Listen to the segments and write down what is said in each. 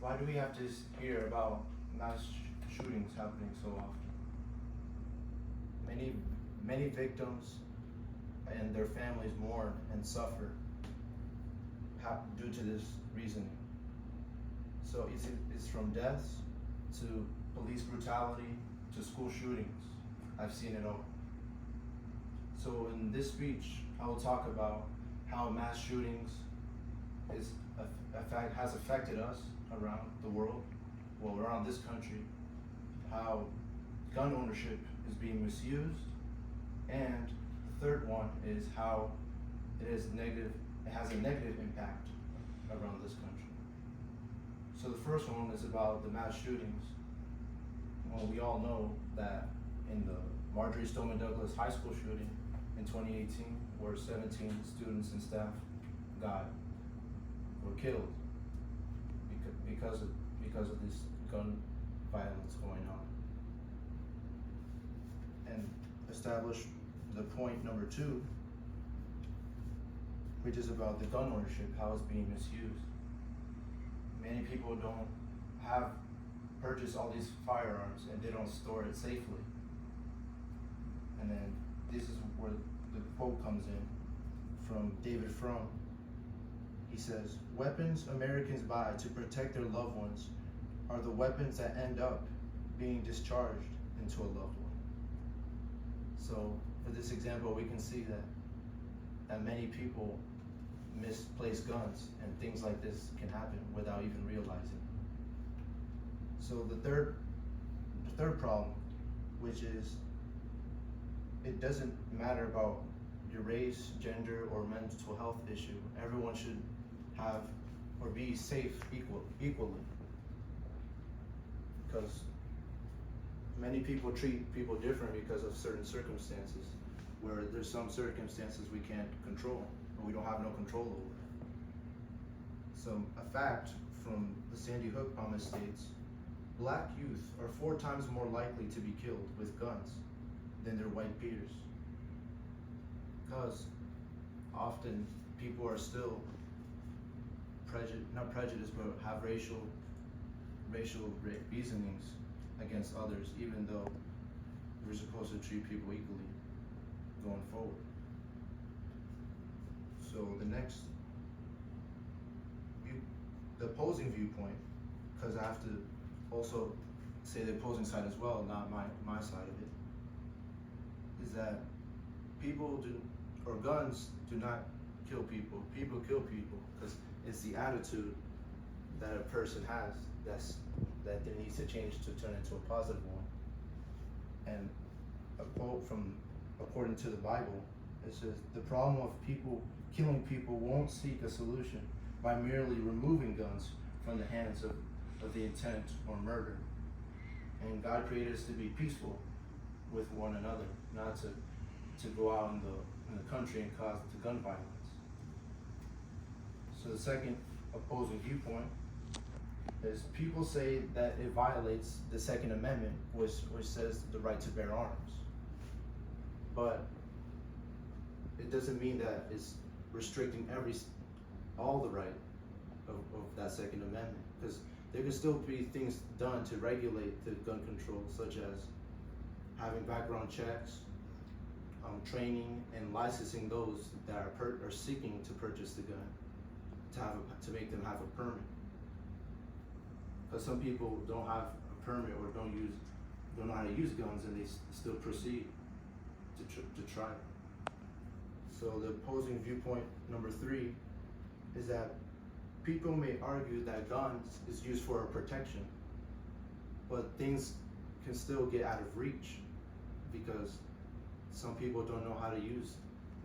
Why do we have to hear about mass shootings happening so often? Many victims and their families mourn and suffer due to this reasoning. So it's from deaths to police brutality to school shootings. I've seen it all. So in this speech, I will talk about how mass shootings has affected us around the world, well, around this country, how gun ownership is being misused, and the third one is how it has a negative impact around this country. So the first one is about the mass shootings. Well, we all know that in the Marjorie Stoneman Douglas High School shooting in 2018, where 17 students and staff were killed because of this gun violence going on. And establish the point number 2, which is about the gun ownership, how it's being misused. Many people don't purchase all these firearms and they don't store it safely. And then this is where the quote comes in from David Frum. He says, "Weapons Americans buy to protect their loved ones are the weapons that end up being discharged into a loved one." So for this example, we can see that many people misplace guns, and things like this can happen without even realizing. So the third problem, which is it doesn't matter about your race, gender, or mental health issue. Everyone should have or be safe equally. Because many people treat people different because of certain circumstances, where there's some circumstances we can't control, or we don't have no control over. So a fact from the Sandy Hook promise states, Black youth are 4 times more likely to be killed with guns than their white peers. Because often people are still not prejudiced, but have racial reasonings against others, even though we're supposed to treat people equally going forward. So the opposing viewpoint, because I have to also say the opposing side as well, not my side of it, is that guns do not kill people. People kill people because it's the attitude that a person has that there needs to change to turn into a positive one. And a quote from according to the Bible, it says, "The problem of killing people won't seek a solution by merely removing guns from the hands of the intent or murder. And God created us to be peaceful with one another, not to go out in the country and cause the gun violence." So the second opposing viewpoint is people say that it violates the Second Amendment, which says the right to bear arms. But it doesn't mean that it's restricting all the right of that Second Amendment, because there can still be things done to regulate the gun control, such as having background checks, training and licensing those that are seeking to purchase the gun, to make them have a permit. Because some people don't have a permit or don't know how to use guns, and they still proceed to try. So the opposing viewpoint number 3 is that people may argue that guns is used for protection, but things can still get out of reach because some people don't know how to use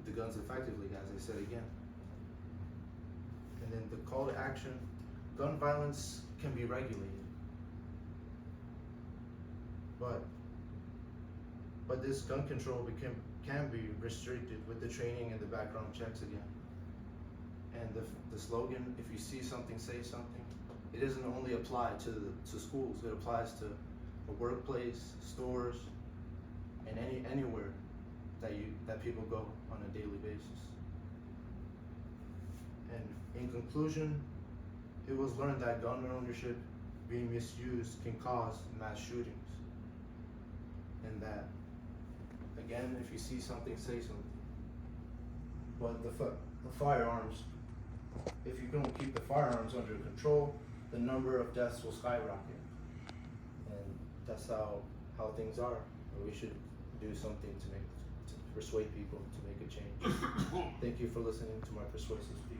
the guns effectively, as I said again. And then the call to action, gun violence can be regulated. But this gun control can be restricted with the training and the background checks again. And the slogan, if you see something, say something, it doesn't only apply to schools, it applies to the workplace, stores, and anywhere that people go on a daily basis. And in conclusion, it was learned that gun ownership being misused can cause mass shootings. And that, again, if you see something, say something. But the firearms, if you don't keep the firearms under control, the number of deaths will skyrocket. And that's how things are. We should do something to persuade people to make a change. Thank you for listening to my persuasive speech.